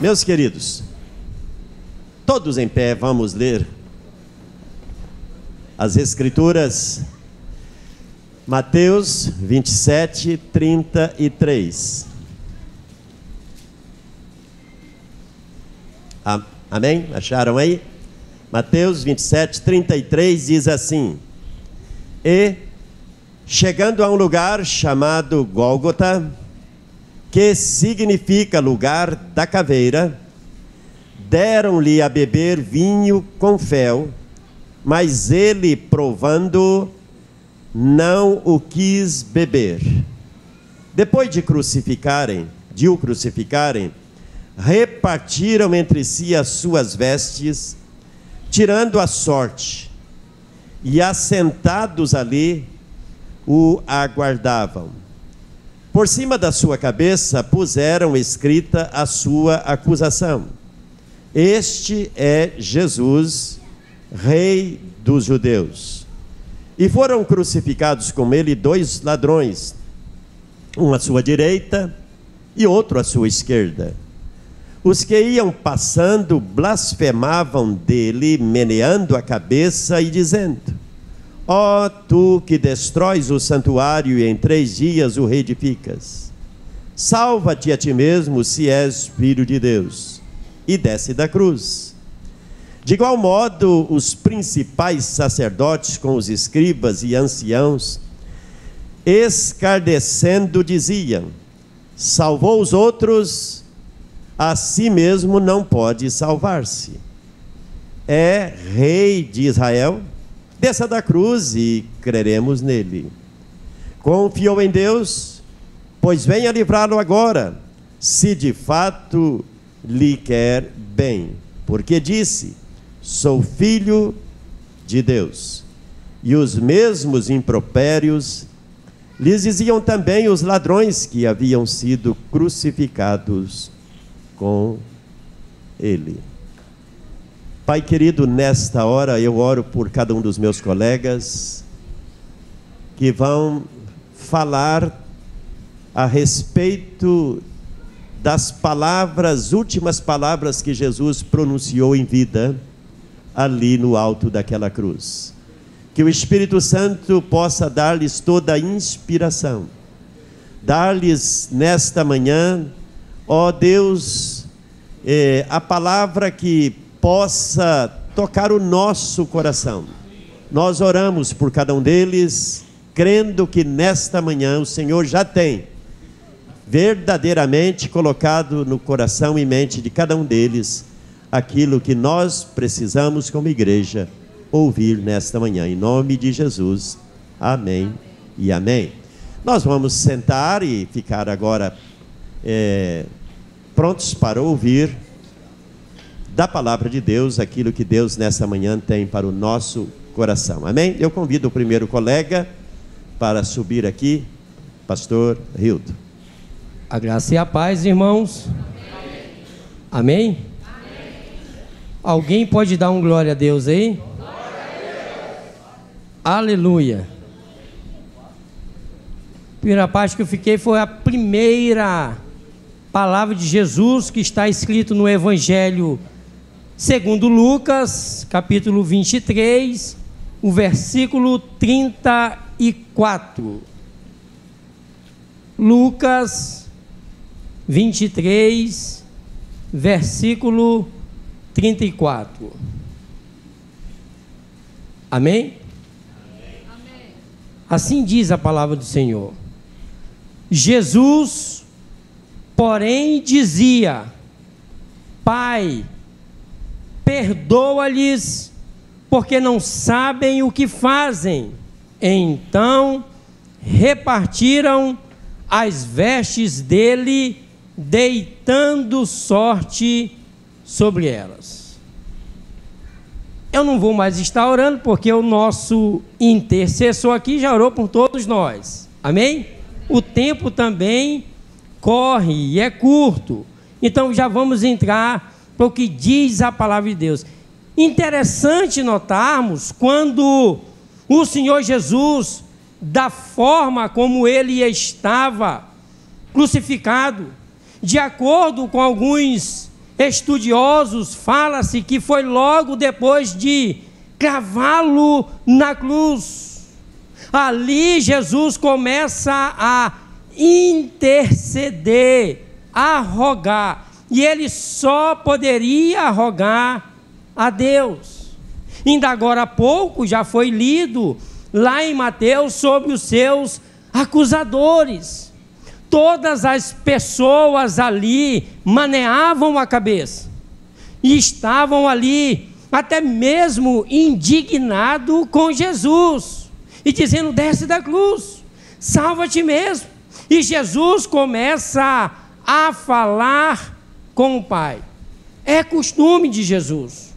Meus queridos, todos em pé, vamos ler as Escrituras. Mateus 27, 33. Amém? Acharam aí? Mateus 27, 33 diz assim: E, chegando a um lugar chamado Gólgota, que significa lugar da caveira, deram-lhe a beber vinho com fel, mas ele, provando, não o quis beber. Depois de o crucificarem, repartiram entre si as suas vestes, tirando a sorte, e assentados ali, o aguardavam. Por cima da sua cabeça puseram escrita a sua acusação: Este é Jesus, Rei dos Judeus. E foram crucificados com ele 2 ladrões, um à sua direita e outro à sua esquerda. Os que iam passando blasfemavam dele, meneando a cabeça e dizendo: Ó tu que destróis o santuário e em 3 dias o reedificas, salva-te a ti mesmo se és filho de Deus, e desce da cruz. De igual modo, os principais sacerdotes com os escribas e anciãos, escarnecendo, diziam: Salvou os outros, a si mesmo não pode salvar-se. É rei de Israel? Desça da cruz e creremos nele. Confiou em Deus? Pois venha livrá-lo agora, se de fato lhe quer bem. Porque disse: Sou filho de Deus. E os mesmos impropérios lhes diziam também os ladrões que haviam sido crucificados com ele. Pai querido, nesta hora eu oro por cada um dos meus colegas que vão falar a respeito das palavras, últimas palavras que Jesus pronunciou em vida, ali no alto daquela cruz. Que o Espírito Santo possa dar-lhes toda a inspiração, dar-lhes nesta manhã, ó Deus, a palavra que possa tocar o nosso coração. Nós oramos por cada um deles, crendo que nesta manhã o Senhor já tem verdadeiramente colocado no coração e mente de cada um deles aquilo que nós precisamos como igreja ouvir nesta manhã. Em nome de Jesus, amém e amém. Nós vamos sentar e ficar agora prontos para ouvir da palavra de Deus, aquilo que Deus nessa manhã tem para o nosso coração. Amém? Eu convido o primeiro colega para subir aqui, pastor Hildo. A graça e a paz, irmãos. Amém? Amém? Alguém pode dar um glória a Deus aí? Glória a Deus. Aleluia. A primeira parte que eu fiquei foi a primeira palavra de Jesus que está escrito no Evangelho segundo Lucas, capítulo 23, o versículo 34. Lucas 23, versículo 34. Amém? Amém? Assim diz a palavra do Senhor. Jesus, porém, dizia: Pai, perdoa-lhes, porque não sabem o que fazem. Então repartiram as vestes dele, deitando sorte sobre elas. Eu não vou mais estar orando, porque o nosso intercessor aqui já orou por todos nós. Amém? O tempo também corre e é curto. Então já vamos entrar para o que diz a palavra de Deus. Interessante notarmos quando o Senhor Jesus, da forma como ele estava crucificado, de acordo com alguns estudiosos fala-se que foi logo depois de cravá-lo na cruz. Ali Jesus começa a interceder, a rogar, e ele só poderia rogar a Deus. Ainda agora há pouco já foi lido lá em Mateus sobre os seus acusadores. Todas as pessoas ali maneavam a cabeça e estavam ali até mesmo indignados com Jesus e dizendo: desce da cruz, salva-te mesmo. E Jesus começa a falar com o Pai. É costume de Jesus,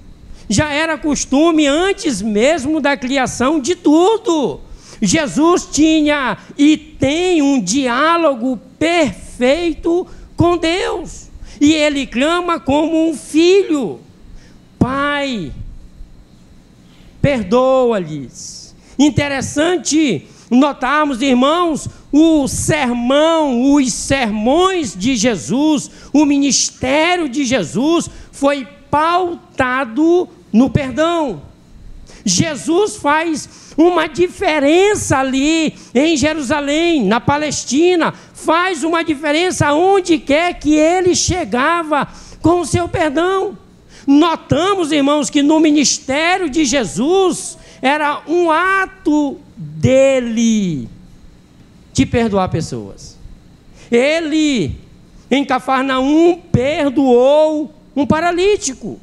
já era costume antes mesmo da criação de tudo. Jesus tinha e tem um diálogo perfeito com Deus, e ele clama como um filho: Pai, perdoa-lhes. Interessante notarmos, irmãos, os sermões de Jesus, o ministério de Jesus foi pautado no perdão. Jesus faz uma diferença ali em Jerusalém, na Palestina, faz uma diferença onde quer que ele chegava com o seu perdão. Notamos, irmãos, que no ministério de Jesus era um ato dele de perdoar pessoas. Ele, em Cafarnaum, perdoou um paralítico.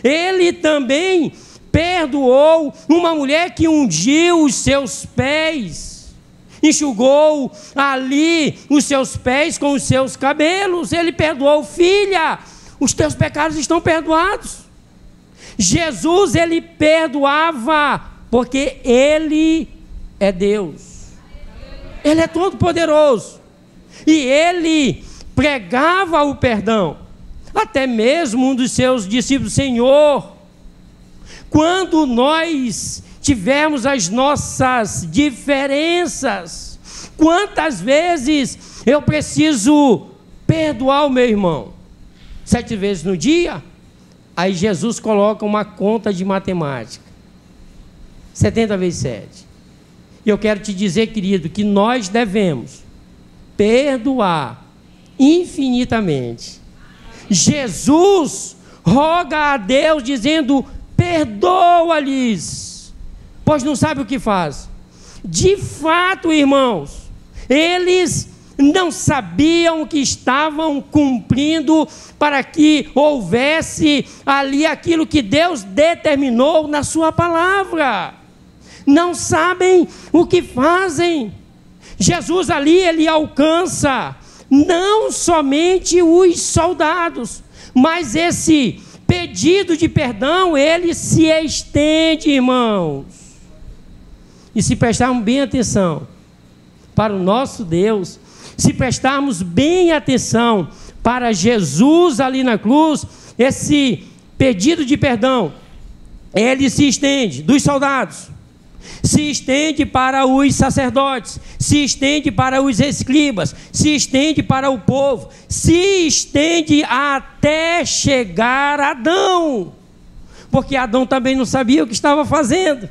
Ele também perdoou uma mulher que ungiu os seus pés, enxugou ali os seus pés com os seus cabelos. Ele perdoou: filha, os teus pecados estão perdoados. Jesus, ele perdoava porque ele é Deus, ele é todo poderoso, e ele pregava o perdão. Até mesmo um dos seus discípulos: Senhor, quando nós tivermos as nossas diferenças, quantas vezes eu preciso perdoar o meu irmão? 7 vezes no dia? Aí Jesus coloca uma conta de matemática: 70 vezes 7. E eu quero te dizer, querido, que nós devemos perdoar infinitamente. Jesus roga a Deus dizendo: perdoa-lhes, pois não sabe o que faz. De fato, irmãos, eles não sabiam o que estavam cumprindo para que houvesse ali aquilo que Deus determinou na sua palavra. Não sabem o que fazem. Jesus ali, ele alcança não somente os soldados, mas esse pedido de perdão, ele se estende, irmãos. E se prestarmos bem atenção para o nosso Deus, se prestarmos bem atenção para Jesus ali na cruz, esse pedido de perdão, ele se estende dos soldados, se estende para os sacerdotes, se estende para os escribas, se estende para o povo, se estende até chegar a Adão, porque Adão também não sabia o que estava fazendo.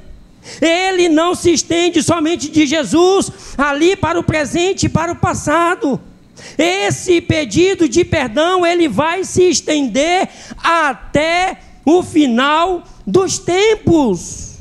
Ele não se estende somente de Jesus ali para o presente e para o passado. Esse pedido de perdão, ele vai se estender até o final dos tempos,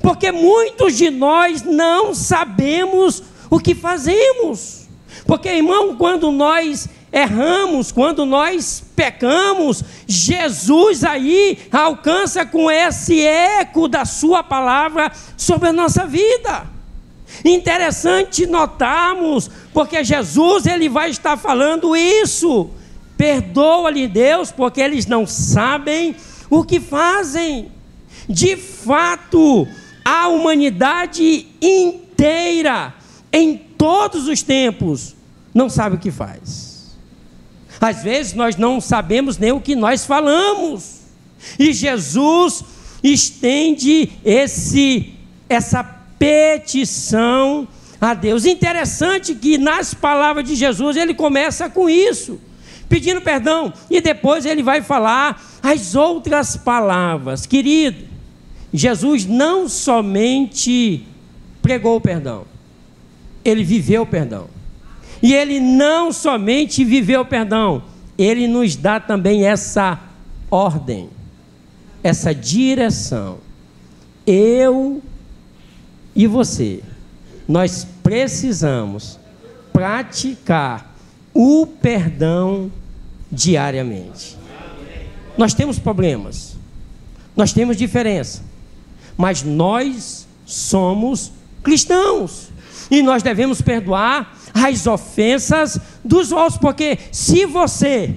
porque muitos de nós não sabemos o que fazemos. Porque, irmão, quando nós erramos, quando nós pecamos, Jesus aí alcança com esse eco da sua palavra sobre a nossa vida. Interessante notarmos, porque Jesus, ele vai estar falando isso: perdoa-lhe, Deus, porque eles não sabem o que fazem. De fato, a humanidade inteira, em todos os tempos, não sabe o que faz. Às vezes nós não sabemos nem o que nós falamos, e Jesus estende essa petição a Deus. Interessante que nas palavras de Jesus ele começa com isso: pedindo perdão. E depois ele vai falar as outras palavras. Querido, Jesus não somente pregou o perdão, ele viveu o perdão. E ele não somente viveu o perdão, ele nos dá também essa ordem, essa direção. Eu e você, nós precisamos praticar o perdão diariamente. Nós temos problemas, nós temos diferença, mas nós somos cristãos e nós devemos perdoar as ofensas dos outros, porque se você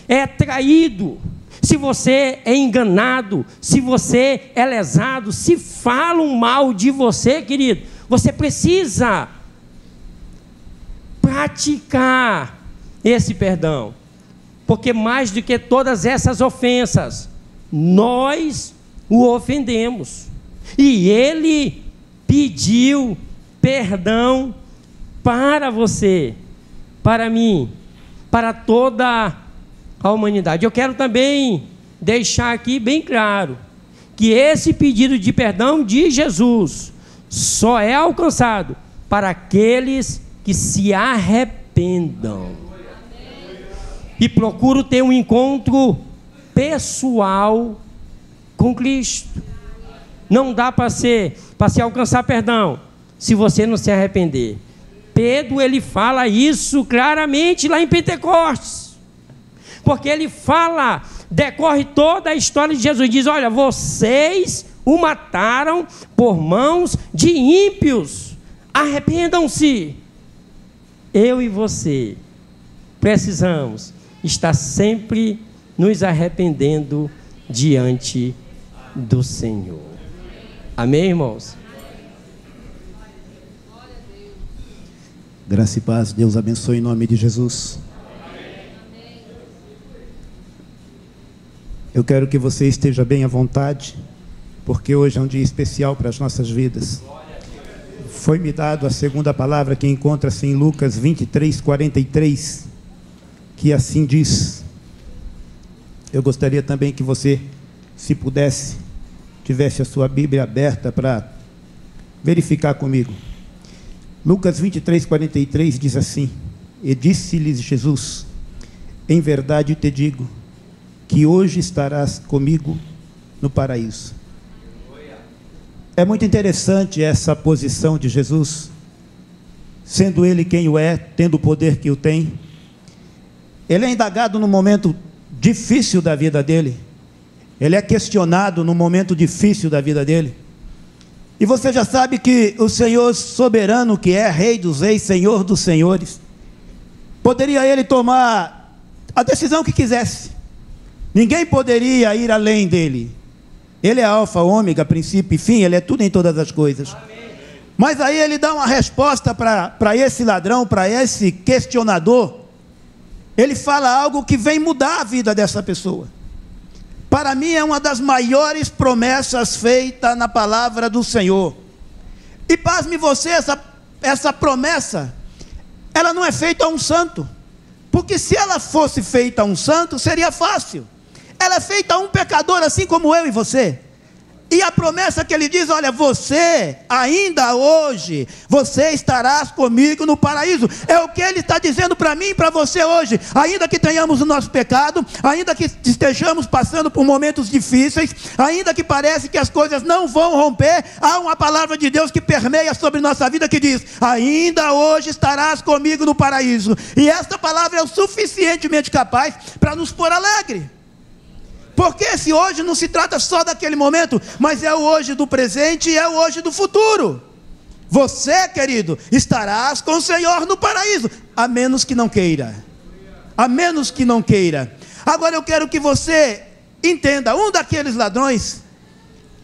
é traído, se você é enganado, se você é lesado, se falam mal de você, querido, você precisa praticar esse perdão, porque mais do que todas essas ofensas, nós o ofendemos, e ele pediu perdão para você, para mim, para toda a humanidade. Eu quero também deixar aqui bem claro que esse pedido de perdão de Jesus só é alcançado para aqueles que se arrependam e procuram ter um encontro pessoal com Cristo. Não dá para se alcançar perdão se você não se arrepender. Pedro, ele fala isso claramente lá em Pentecostes, porque ele fala, decorre toda a história de Jesus, diz: olha, vocês o mataram por mãos de ímpios, arrependam-se. Eu e você precisamos estar sempre nos arrependendo diante do Senhor. Amém, irmãos? Graça e paz, Deus abençoe em nome de Jesus. Eu quero que você esteja bem à vontade, porque hoje é um dia especial para as nossas vidas. Foi-me dado a segunda palavra que encontra-se em Lucas 23, 43, que assim diz. Eu gostaria também que você, se pudesse, tivesse a sua Bíblia aberta para verificar comigo. Lucas 23, 43 diz assim: e disse-lhes Jesus: em verdade te digo, que hoje estarás comigo no paraíso. É muito interessante essa posição de Jesus, sendo ele quem o é, tendo o poder que o tem. Ele é indagado no momento difícil da vida dele, ele é questionado no momento difícil da vida dele. E você já sabe que o Senhor soberano, que é Rei dos Reis, Senhor dos Senhores, poderia ele tomar a decisão que quisesse. Ninguém poderia ir além dele. Ele é alfa, ômega, princípio e fim, ele é tudo em todas as coisas. Amém. Mas aí ele dá uma resposta para esse ladrão, para esse questionador. Ele fala algo que vem mudar a vida dessa pessoa. Para mim é uma das maiores promessas feitas na palavra do Senhor. E pasme você, essa promessa, ela não é feita a um santo. Porque se ela fosse feita a um santo, seria fácil. Ela é feita a um pecador, assim como eu e você. E a promessa que ele diz: olha, você, ainda hoje, você estarás comigo no paraíso. É o que ele está dizendo para mim e para você hoje. Ainda que tenhamos o nosso pecado, ainda que estejamos passando por momentos difíceis, ainda que parece que as coisas não vão romper, há uma palavra de Deus que permeia sobre nossa vida que diz: ainda hoje estarás comigo no paraíso. E esta palavra é o suficientemente capaz para nos pôr alegre. Porque esse hoje não se trata só daquele momento, mas é o hoje do presente e é o hoje do futuro. Você, querido, estarás com o Senhor no paraíso, a menos que não queira. A menos que não queira. Agora eu quero que você entenda, um daqueles ladrões,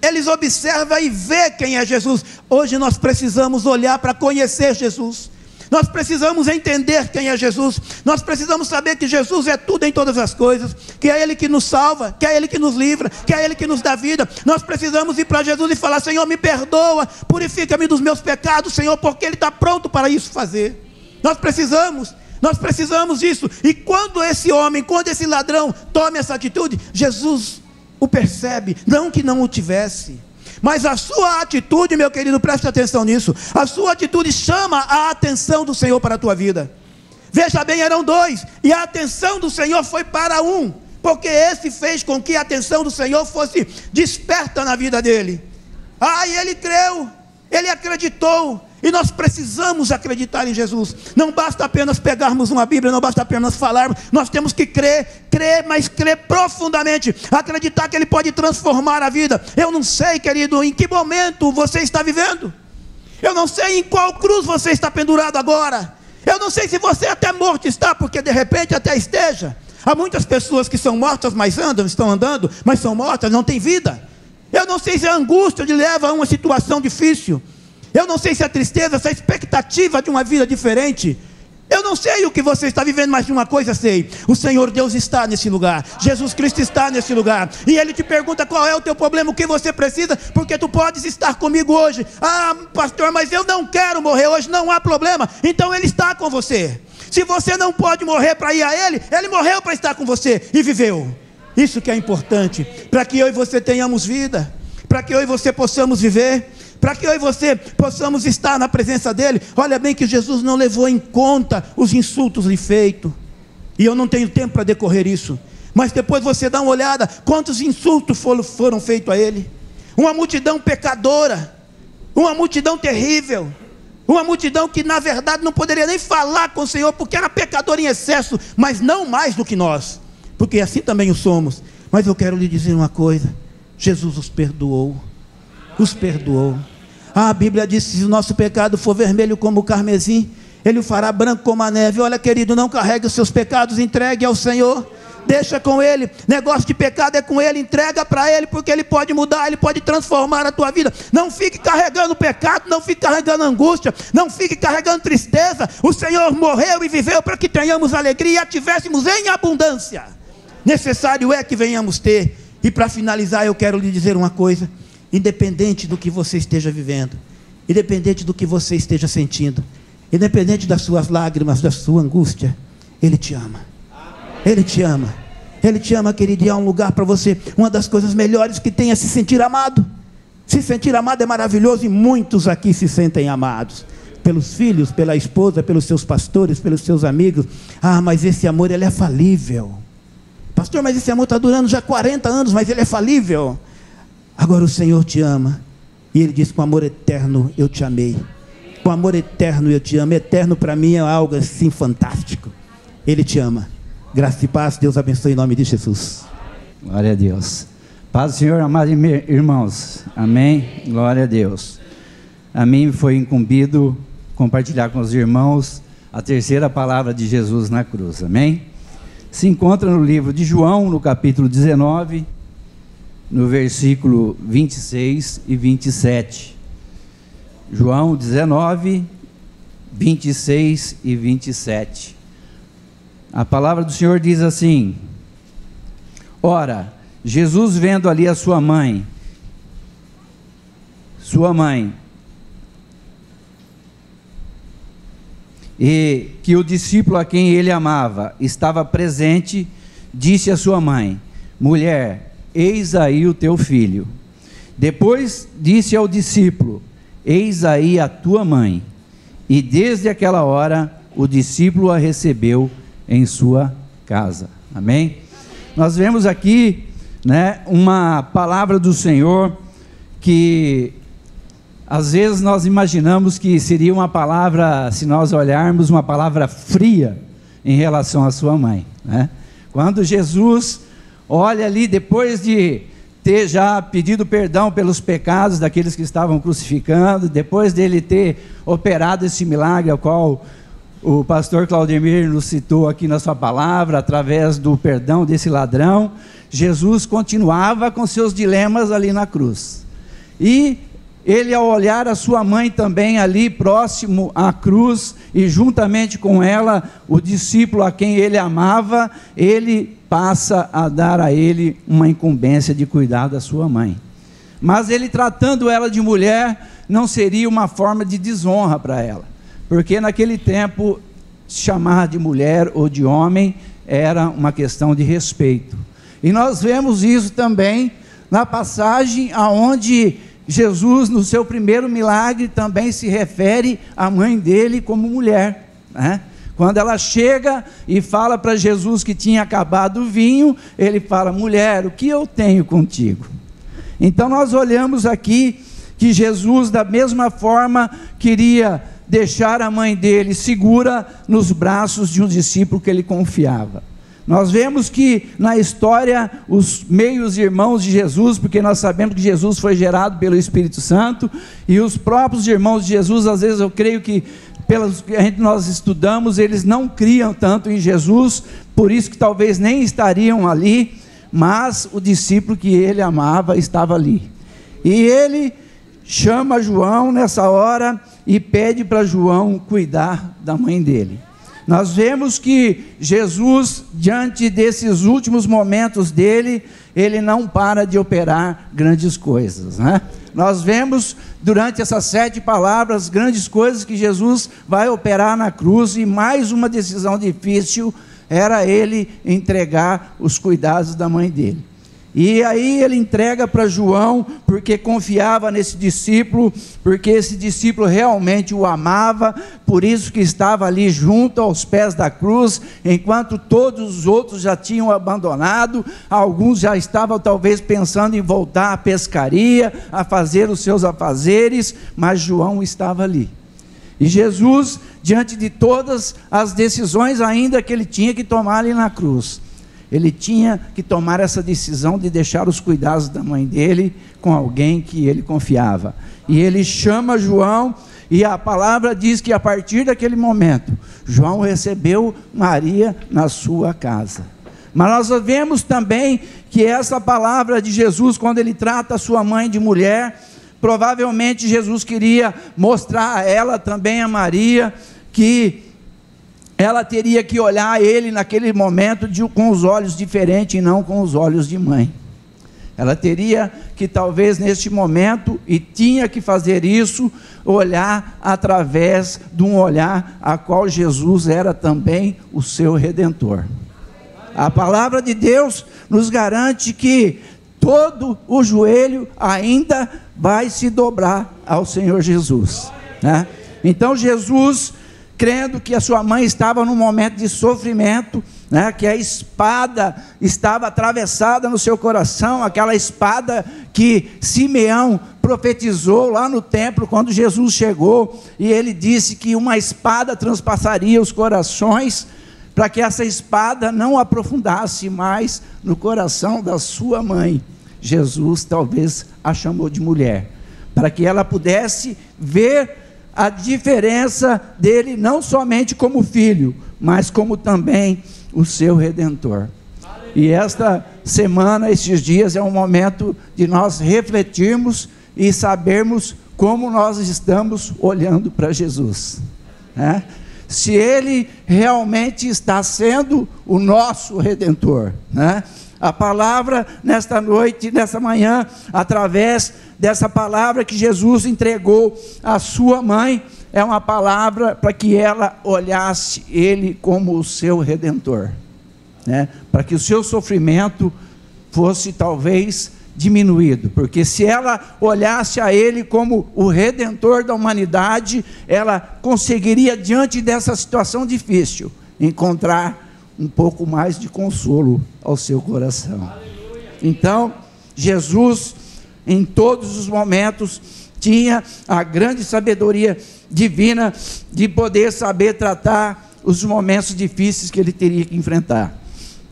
eles observam e vê quem é Jesus. Hoje nós precisamos olhar para conhecer Jesus. Nós precisamos entender quem é Jesus. Nós precisamos saber que Jesus é tudo em todas as coisas, que é Ele que nos salva, que é Ele que nos livra, que é Ele que nos dá vida. Nós precisamos ir para Jesus e falar: Senhor, me perdoa, purifica-me dos meus pecados, Senhor, porque Ele está pronto para isso fazer. Nós precisamos Nós precisamos disso. E quando esse homem, quando esse ladrão toma essa atitude, Jesus o percebe, não que não o tivesse, mas a sua atitude, meu querido, preste atenção nisso, a sua atitude chama a atenção do Senhor para a tua vida. Veja bem, eram dois, e a atenção do Senhor foi para um, porque esse fez com que a atenção do Senhor fosse desperta na vida dele. E ele creu, ele acreditou. E nós precisamos acreditar em Jesus. Não basta apenas pegarmos uma Bíblia, não basta apenas falarmos. Nós temos que crer, mas crer profundamente. Acreditar que Ele pode transformar a vida. Eu não sei, querido, em que momento você está vivendo. Eu não sei em qual cruz você está pendurado agora. Eu não sei se você até morto está, porque de repente até esteja. Há muitas pessoas que são mortas, mas estão andando, mas são mortas, não têm vida. Eu não sei se a angústia lhe leva a uma situação difícil. Eu não sei se a tristeza, se a expectativa de uma vida diferente. Eu não sei o que você está vivendo, mas de uma coisa sei: o Senhor Deus está nesse lugar, Jesus Cristo está nesse lugar, e Ele te pergunta qual é o teu problema, o que você precisa, porque tu podes estar comigo hoje. Pastor, mas eu não quero morrer hoje. Não há problema, então Ele está com você. Se você não pode morrer para ir a Ele, Ele morreu para estar com você e viveu. Isso que é importante, para que eu e você tenhamos vida, para que eu e você possamos viver, para que eu e você possamos estar na presença dEle. Olha bem que Jesus não levou em conta os insultos lhe feitos, e eu não tenho tempo para decorrer isso, mas depois você dá uma olhada, quantos insultos foram feitos a Ele. Uma multidão pecadora, uma multidão terrível, uma multidão que na verdade não poderia nem falar com o Senhor, porque era pecador em excesso, mas não mais do que nós, porque assim também o somos. Mas eu quero lhe dizer uma coisa: Jesus os perdoou. Os perdoou. A Bíblia diz que se o nosso pecado for vermelho como o carmesim, Ele o fará branco como a neve. Olha, querido, não carregue os seus pecados, entregue ao Senhor, deixa com Ele. Negócio de pecado é com Ele, entrega para Ele, porque Ele pode mudar, Ele pode transformar a tua vida. Não fique carregando pecado, não fique carregando angústia, não fique carregando tristeza. O Senhor morreu e viveu para que tenhamos alegria e a tivéssemos em abundância. Necessário é que venhamos ter. E para finalizar, eu quero lhe dizer uma coisa: independente do que você esteja vivendo, independente do que você esteja sentindo, independente das suas lágrimas, da sua angústia, Ele te ama. Ele te ama. Ele te ama, querido, e há um lugar para você. Uma das coisas melhores que tem é se sentir amado. Se sentir amado é maravilhoso, e muitos aqui se sentem amados. Pelos filhos, pela esposa, pelos seus pastores, pelos seus amigos. Mas esse amor, ele é falível. Pastor, mas esse amor está durando já 40 anos, mas ele é falível. Agora o Senhor te ama, e Ele diz: com amor eterno eu te amei. Com amor eterno eu te amo. Eterno para mim é algo assim fantástico. Ele te ama. Graça e paz, Deus abençoe em nome de Jesus. Glória a Deus. Paz do Senhor, amados irmãos. Amém. Glória a Deus. A mim foi incumbido compartilhar com os irmãos a terceira palavra de Jesus na cruz. Amém. Se encontra no livro de João, no capítulo 19, no versículo 26 e 27. João 19, 26 e 27. A palavra do Senhor diz assim: ora, Jesus vendo ali a sua mãe, e que o discípulo a quem ele amava estava presente, disse à sua mãe: mulher, eis aí o teu filho. Depois disse ao discípulo: eis aí a tua mãe. E desde aquela hora o discípulo a recebeu em sua casa. Amém? Nós vemos aqui, uma palavra do Senhor que às vezes nós imaginamos que seria uma palavra, se nós olharmos, uma palavra fria em relação à sua mãe, Quando Jesus olha ali, depois de ter já pedido perdão pelos pecados daqueles que estavam crucificando, depois dele ter operado esse milagre, ao qual o pastor Claudemir nos citou aqui na sua palavra, através do perdão desse ladrão, Jesus continuava com seus dilemas ali na cruz. E ele, ao olhar a sua mãe também ali próximo à cruz, e juntamente com ela o discípulo a quem ele amava, ele passa a dar a ele uma incumbência de cuidar da sua mãe. Mas ele, tratando ela de mulher, não seria uma forma de desonra para ela, porque naquele tempo chamar de mulher ou de homem era uma questão de respeito. E nós vemos isso também na passagem aonde Jesus, no seu primeiro milagre, também se refere à mãe dele como mulher, né? Quando ela chega e fala para Jesus que tinha acabado o vinho, ele fala: mulher, o que eu tenho contigo? Então nós olhamos aqui que Jesus, da mesma forma, queria deixar a mãe dele segura nos braços de um discípulo que ele confiava. Nós vemos que na história os meios irmãos de Jesus, porque nós sabemos que Jesus foi gerado pelo Espírito Santo, e os próprios irmãos de Jesus, às vezes eu creio que pelos que nós estudamos, eles não criam tanto em Jesus, por isso que talvez nem estariam ali, mas o discípulo que ele amava estava ali. E ele chama João nessa hora e pede para João cuidar da mãe dele. Nós vemos que Jesus, diante desses últimos momentos dele, ele não para de operar grandes coisas, né? Nós vemos durante essas 7 palavras grandes coisas que Jesus vai operar na cruz, e mais uma decisão difícil era ele entregar os cuidados da mãe dele. E aí ele entrega para João, porque confiava nesse discípulo, porque esse discípulo realmente o amava, por isso que estava ali junto aos pés da cruz, enquanto todos os outros já tinham abandonado, alguns já estavam talvez pensando em voltar à pescaria, a fazer os seus afazeres, mas João estava ali. E Jesus, diante de todas as decisões ainda que ele tinha que tomar ali na cruz, ele tinha que tomar essa decisão de deixar os cuidados da mãe dele com alguém que ele confiava. E ele chama João, e a palavra diz que a partir daquele momento, João recebeu Maria na sua casa. Mas nós vemos também que essa palavra de Jesus, quando ele trata a sua mãe de mulher, provavelmente Jesus queria mostrar a ela também, a Maria, que ela teria que olhar ele naquele momento com os olhos diferentes e não com os olhos de mãe. Ela teria que talvez neste momento, e tinha que fazer isso, olhar através de um olhar a qual Jesus era também o seu Redentor. A palavra de Deus nos garante que todo o joelho ainda vai se dobrar ao Senhor Jesus, né? Então Jesus, crendo que a sua mãe estava num momento de sofrimento, né, que a espada estava atravessada no seu coração, aquela espada que Simeão profetizou lá no templo, quando Jesus chegou, e ele disse que uma espada transpassaria os corações, para que essa espada não aprofundasse mais no coração da sua mãe. Jesus talvez a chamou de mulher, para que ela pudesse ver a diferença dele, não somente como filho, mas como também o seu Redentor. E esta semana, esses dias, é um momento de nós refletirmos e sabermos como nós estamos olhando para Jesus, né? Se ele realmente está sendo o nosso Redentor, né? A palavra nesta noite, nessa manhã, através dessa palavra que Jesus entregou à sua mãe, é uma palavra para que ela olhasse ele como o seu Redentor, né? Para que o seu sofrimento fosse talvez diminuído, porque se ela olhasse a ele como o Redentor da humanidade, ela conseguiria, diante dessa situação difícil, encontrar um pouco mais de consolo ao seu coração. Então, Jesus, em todos os momentos, tinha a grande sabedoria divina de poder saber tratar os momentos difíceis que ele teria que enfrentar,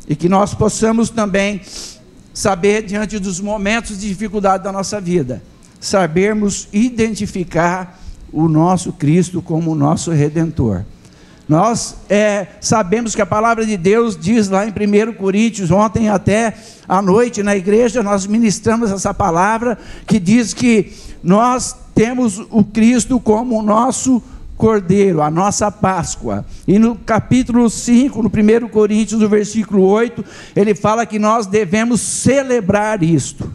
e que nós possamos também saber, diante dos momentos de dificuldade da nossa vida, sabermos identificar o nosso Cristo como o nosso Redentor. Nós sabemos que a palavra de Deus diz lá em 1 Coríntios, ontem até à noite na igreja nós ministramos essa palavra, que diz que nós temos o Cristo como o nosso Cordeiro, a nossa Páscoa. E no capítulo 5, no 1 Coríntios, no versículo 8, ele fala que nós devemos celebrar isto.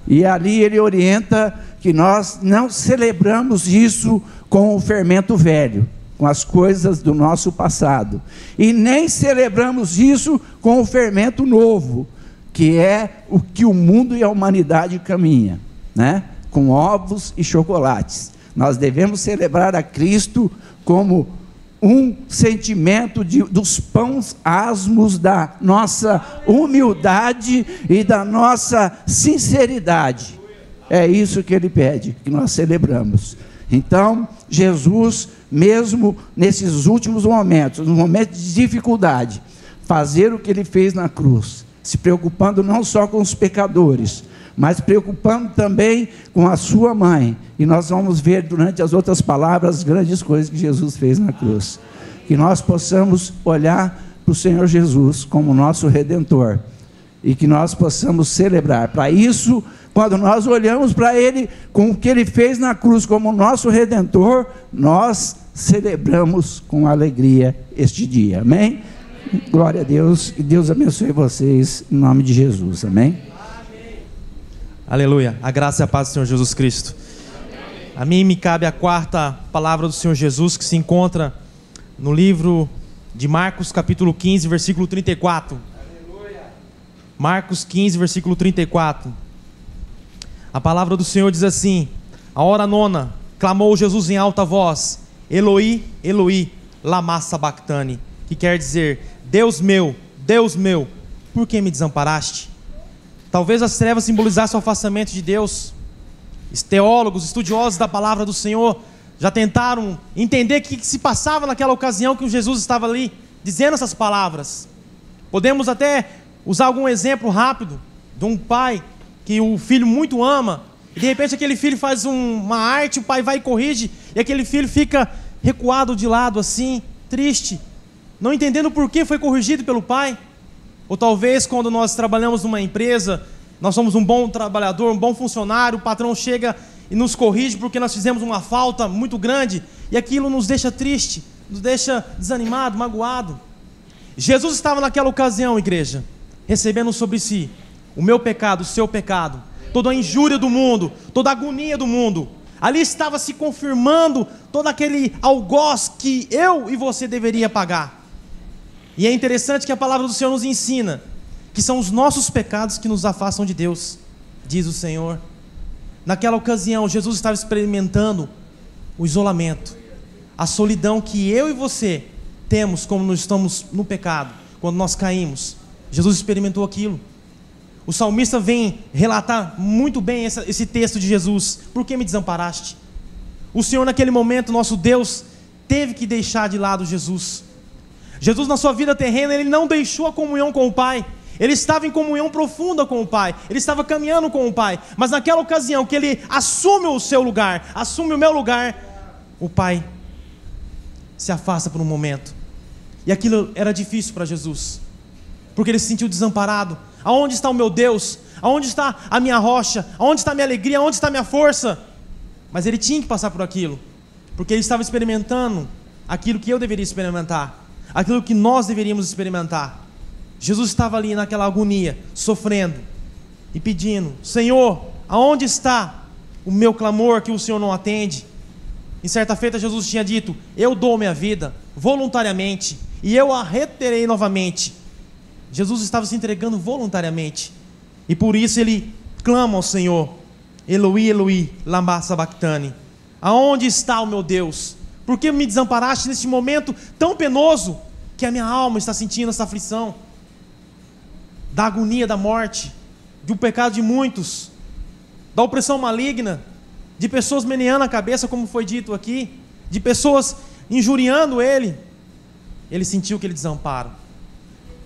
E ali ele orienta que nós não celebramos isso com o fermento velho, com as coisas do nosso passado, e nem celebramos isso com o fermento novo, que é o que o mundo e a humanidade caminha, né? Com ovos e chocolates. Nós devemos celebrar a Cristo como um sentimento dos pães asmos da nossa humildade e da nossa sinceridade. É isso que Ele pede, que nós celebramos. Então, Jesus, mesmo nesses últimos momentos, nos momentos de dificuldade, fazer o que Ele fez na cruz, se preocupando não só com os pecadores, mas preocupando também com a sua mãe. E nós vamos ver durante as outras palavras as grandes coisas que Jesus fez na cruz. Que nós possamos olhar para o Senhor Jesus como nosso Redentor, e que nós possamos celebrar. Para isso, quando nós olhamos para Ele, com o que Ele fez na cruz como nosso Redentor, nós celebramos com alegria este dia. Amém? Glória a Deus, e Deus abençoe vocês em nome de Jesus. Amém? Aleluia, a graça e a paz do Senhor Jesus Cristo. A mim me cabe a quarta palavra do Senhor Jesus, que se encontra no livro de Marcos, capítulo 15, versículo 34. Marcos 15, versículo 34. A palavra do Senhor diz assim: a hora nona, clamou Jesus em alta voz: Eloi, Eloi, lama sabachthani, que quer dizer: Deus meu, por que me desamparaste? Talvez as trevas simbolizassem o afastamento de Deus. Os teólogos, estudiosos da palavra do Senhor já tentaram entender o que se passava naquela ocasião que Jesus estava ali dizendo essas palavras. Podemos até usar algum exemplo rápido de um pai que o filho muito ama, e de repente aquele filho faz uma arte, o pai vai e corrige, e aquele filho fica recuado de lado assim, triste, não entendendo por que foi corrigido pelo pai. Ou talvez quando nós trabalhamos numa empresa, nós somos um bom trabalhador, um bom funcionário, o patrão chega e nos corrige porque nós fizemos uma falta muito grande, e aquilo nos deixa triste, nos deixa desanimado, magoado. Jesus estava naquela ocasião, igreja, recebendo sobre si o meu pecado, o seu pecado, toda a injúria do mundo, toda a agonia do mundo. Ali estava se confirmando todo aquele algoz que eu e você deveria pagar. E é interessante que a palavra do Senhor nos ensina que são os nossos pecados que nos afastam de Deus, diz o Senhor. Naquela ocasião, Jesus estava experimentando o isolamento, a solidão que eu e você temos quando nós estamos no pecado, quando nós caímos. Jesus experimentou aquilo. O salmista vem relatar muito bem esse texto de Jesus: por que me desamparaste? O Senhor, naquele momento, nosso Deus, teve que deixar de lado Jesus. Jesus, na sua vida terrena, Ele não deixou a comunhão com o Pai. Ele estava em comunhão profunda com o Pai, Ele estava caminhando com o Pai, mas naquela ocasião que Ele assume o seu lugar, assume o meu lugar, o Pai se afasta por um momento. E aquilo era difícil para Jesus, porque Ele se sentiu desamparado. Aonde está o meu Deus? Aonde está a minha rocha? Aonde está a minha alegria? Aonde está a minha força? Mas Ele tinha que passar por aquilo, porque Ele estava experimentando aquilo que eu deveria experimentar, aquilo que nós deveríamos experimentar. Jesus estava ali naquela agonia, sofrendo e pedindo: Senhor, aonde está o meu clamor que o Senhor não atende? Em certa feita Jesus tinha dito: eu dou minha vida voluntariamente e eu a reterei novamente. Jesus estava se entregando voluntariamente, e por isso ele clama ao Senhor: Eloi, Eloi, lama sabachthani, aonde está o meu Deus? Por que me desamparaste neste momento tão penoso que a minha alma está sentindo essa aflição? Da agonia da morte, do pecado de muitos, da opressão maligna, de pessoas meneando a cabeça, como foi dito aqui, de pessoas injuriando Ele. Ele sentiu aquele desamparo,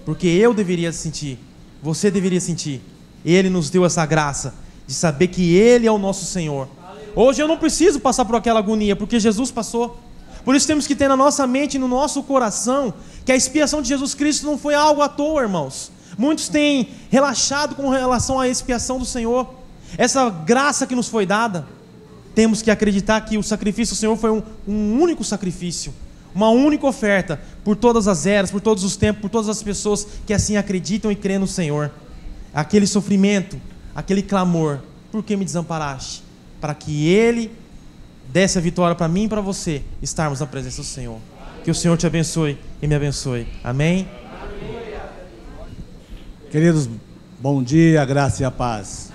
porque eu deveria sentir, você deveria sentir. Ele nos deu essa graça de saber que Ele é o nosso Senhor. Hoje eu não preciso passar por aquela agonia, porque Jesus passou. Por isso temos que ter na nossa mente e no nosso coração que a expiação de Jesus Cristo não foi algo à toa, irmãos. Muitos têm relaxado com relação à expiação do Senhor, essa graça que nos foi dada. Temos que acreditar que o sacrifício do Senhor foi um único sacrifício, uma única oferta, por todas as eras, por todos os tempos, por todas as pessoas que assim acreditam e creem no Senhor. Aquele sofrimento, aquele clamor: por que me desamparaste? Para que Ele desse a vitória para mim e para você estarmos na presença do Senhor. Que o Senhor te abençoe e me abençoe. Amém? Queridos, bom dia, graça e a paz.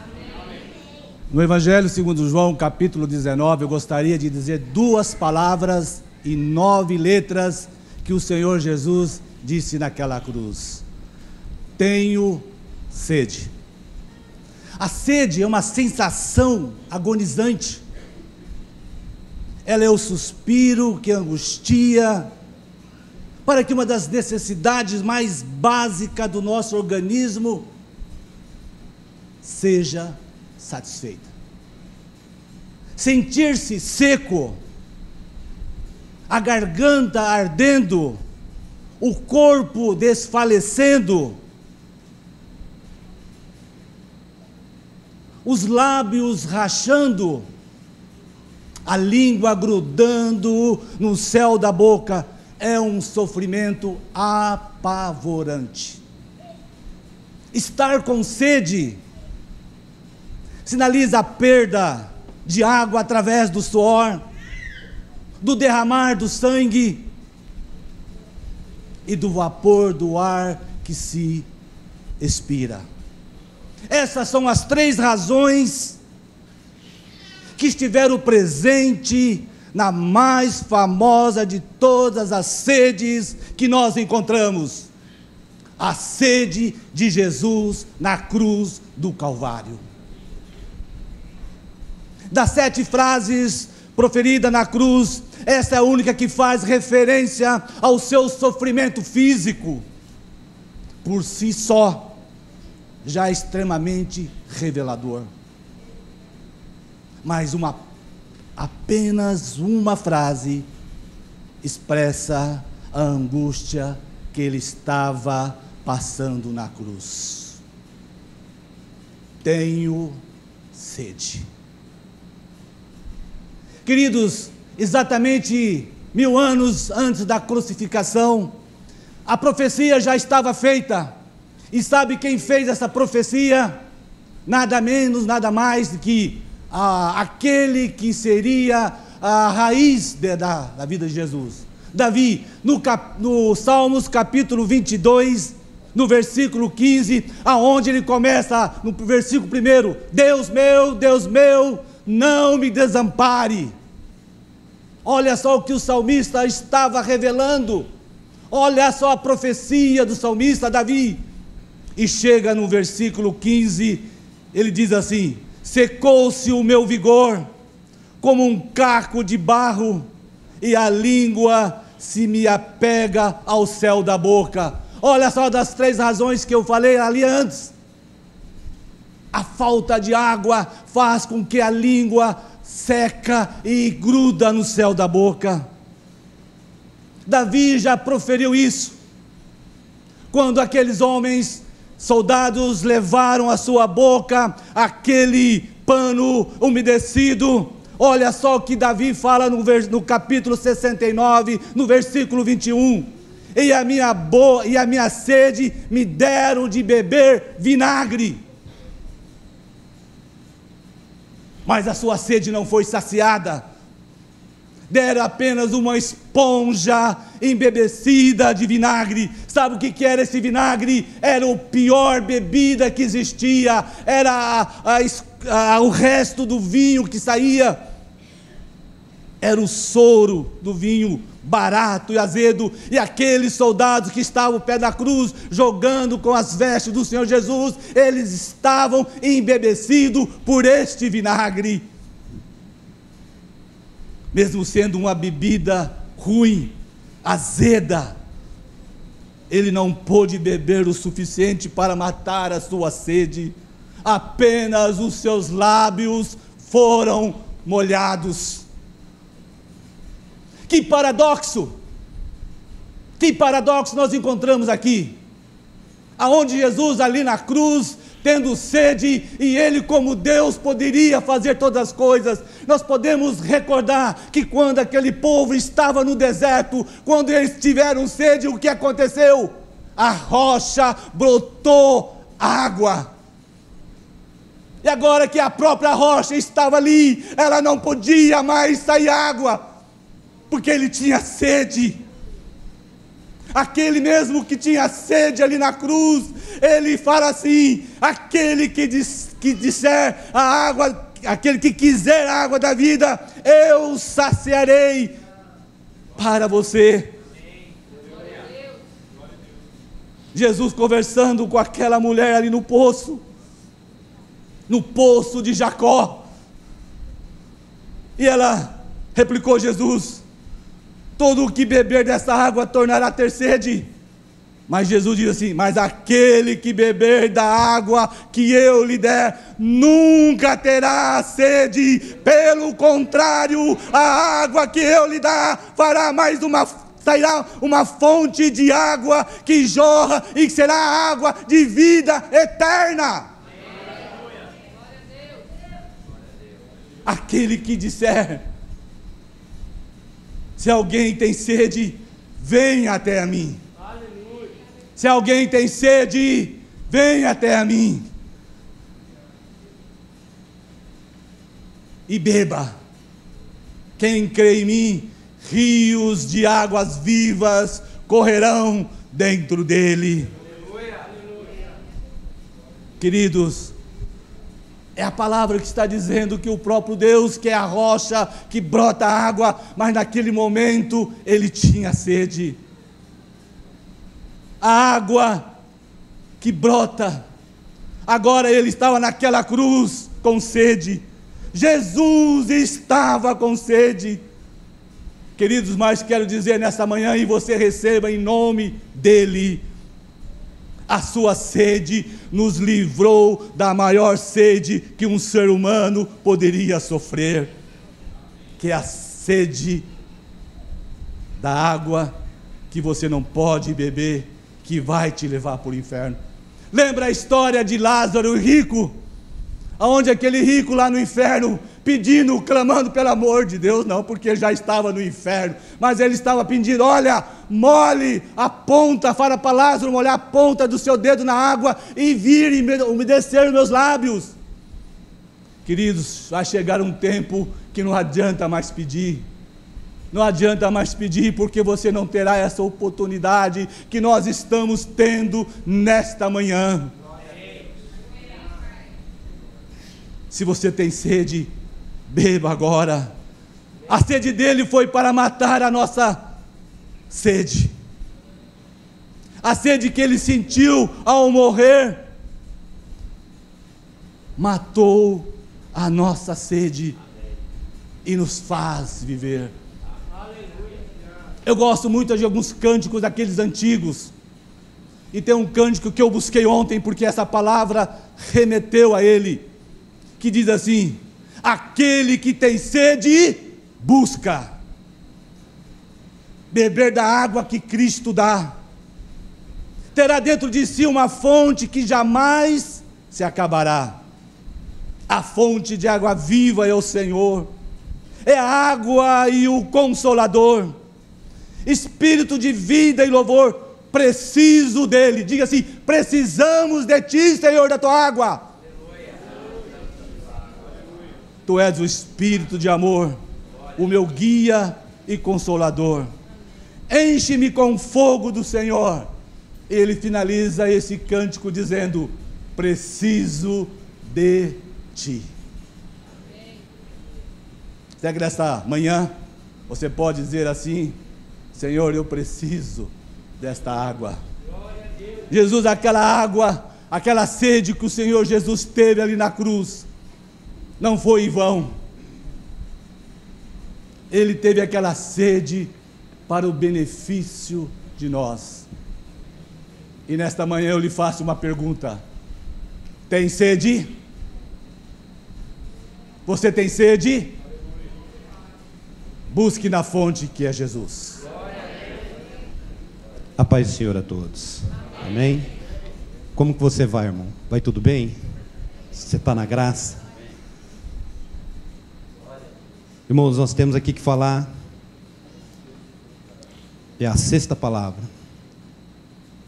No Evangelho segundo João, capítulo 19, eu gostaria de dizer 2 palavras e 9 letras que o Senhor Jesus disse naquela cruz. Tenho sede. A sede é uma sensação agonizante. Ela é o suspiro que angustia para que uma das necessidades mais básicas do nosso organismo seja satisfeita. Sentir-se seco, a garganta ardendo, o corpo desfalecendo, os lábios rachando, a língua grudando no céu da boca, é um sofrimento apavorante. Estar com sede sinaliza a perda de água através do suor, do derramar do sangue e do vapor do ar que se expira. Essas são as 3 razões que estiveram presentes na mais famosa de todas as sedes que nós encontramos, a sede de Jesus na cruz do Calvário. Das 7 frases proferidas na cruz, essa é a única que faz referência ao seu sofrimento físico, por si só, já extremamente revelador. Mas apenas uma frase expressa a angústia que ele estava passando na cruz. Tenho sede. Queridos, exatamente 1000 anos antes da crucificação, a profecia já estava feita. E sabe quem fez essa profecia? Nada menos, nada mais do que aquele que seria a raiz da vida de Jesus. Davi, no Salmos capítulo 22, no versículo 15, aonde ele começa, no versículo 1, Deus meu, não me desampare. Olha só o que o salmista estava revelando, olha só a profecia do salmista Davi, e chega no versículo 15, ele diz assim: secou-se o meu vigor, como um caco de barro, e a língua se me apega ao céu da boca. Olha só das 3 razões que eu falei ali antes. A falta de água faz com que a língua seca e gruda no céu da boca. Davi já proferiu isso, quando aqueles homens, soldados, levaram à sua boca aquele pano umedecido. Olha só o que Davi fala no capítulo 69, no versículo 21. E a minha sede me deram de beber vinagre. Mas a sua sede não foi saciada. Deram apenas uma esponja embebecida de vinagre. Sabe o que era esse vinagre? Era a pior bebida que existia. Era o resto do vinho que saía. Era o soro do vinho barato e azedo. E aqueles soldados que estavam ao pé da cruz, jogando com as vestes do Senhor Jesus, eles estavam embebecidos por este vinagre. Mesmo sendo uma bebida ruim, azeda, ele não pôde beber o suficiente para matar a sua sede. Apenas os seus lábios foram molhados. Que paradoxo nós encontramos aqui, aonde Jesus ali na cruz, tendo sede, e ele como Deus poderia fazer todas as coisas. Nós podemos recordar que quando aquele povo estava no deserto, quando eles tiveram sede, o que aconteceu? A rocha brotou água. E agora que a própria rocha estava ali, ela não podia mais sair água, porque ele tinha sede. Aquele mesmo que tinha sede ali na cruz, ele fala assim: aquele que disser a água, aquele que quiser a água da vida, eu saciarei para você. Jesus conversando com aquela mulher ali no poço de Jacó, e ela replicou: Jesus, todo o que beber dessa água tornará a ter sede. Mas Jesus diz assim: mas aquele que beber da água que eu lhe der, nunca terá sede. Pelo contrário, a água que eu lhe dar sairá uma fonte de água que jorra e será água de vida eterna. Aquele que disser: se alguém tem sede, venha até a mim. Se alguém tem sede, venha até a mim e beba. Quem crê em mim, rios de águas vivas correrão dentro dele. Queridos, é a palavra que está dizendo que o próprio Deus, que é a rocha que brota água, mas naquele momento ele tinha sede. A água que brota, agora ele estava naquela cruz com sede. Jesus estava com sede. Queridos, mas quero dizer nessa manhã, e você receba em nome dele, a sua sede nos livrou da maior sede que um ser humano poderia sofrer, que é a sede da água que você não pode beber, que vai te levar para o inferno. Lembra a história de Lázaro, o rico, aonde aquele rico lá no inferno, pedindo, clamando pelo amor de Deus, não porque já estava no inferno, mas ele estava pedindo: olha, molhe a ponta, fala para Lázaro molhar a ponta do seu dedo na água e vir e umedecer os meus lábios. Queridos, vai chegar um tempo que não adianta mais pedir. Não adianta mais pedir, porque você não terá essa oportunidade que nós estamos tendo nesta manhã. Se você tem sede, beba agora. A sede dele foi para matar a nossa sede. A sede que ele sentiu ao morrer matou a nossa sede e nos faz viver. Eu gosto muito de alguns cânticos daqueles antigos, e tem um cântico que eu busquei ontem, porque essa palavra remeteu a ele, que diz assim: aquele que tem sede, busca beber da água que Cristo dá, terá dentro de si uma fonte que jamais se acabará. A fonte de água viva é o Senhor, é a água e o Consolador, Espírito de vida e louvor, preciso dele. Diga assim: precisamos de ti, Senhor, da tua água. Tu és o Espírito de amor, o meu guia e consolador. Enche-me com o fogo do Senhor. Ele finaliza esse cântico dizendo: preciso de ti. Será que nesta manhã você pode dizer assim: Senhor, eu preciso desta água. Jesus, aquela água, aquela sede que o Senhor Jesus teve ali na cruz, não foi em vão. Ele teve aquela sede para o benefício de nós. E nesta manhã eu lhe faço uma pergunta: tem sede? Você tem sede? Busque na fonte que é Jesus. A paz do Senhor a todos. Amém? Como que você vai, irmão? Vai tudo bem? Você está na graça? Irmãos, nós temos aqui que falar, é a sexta palavra.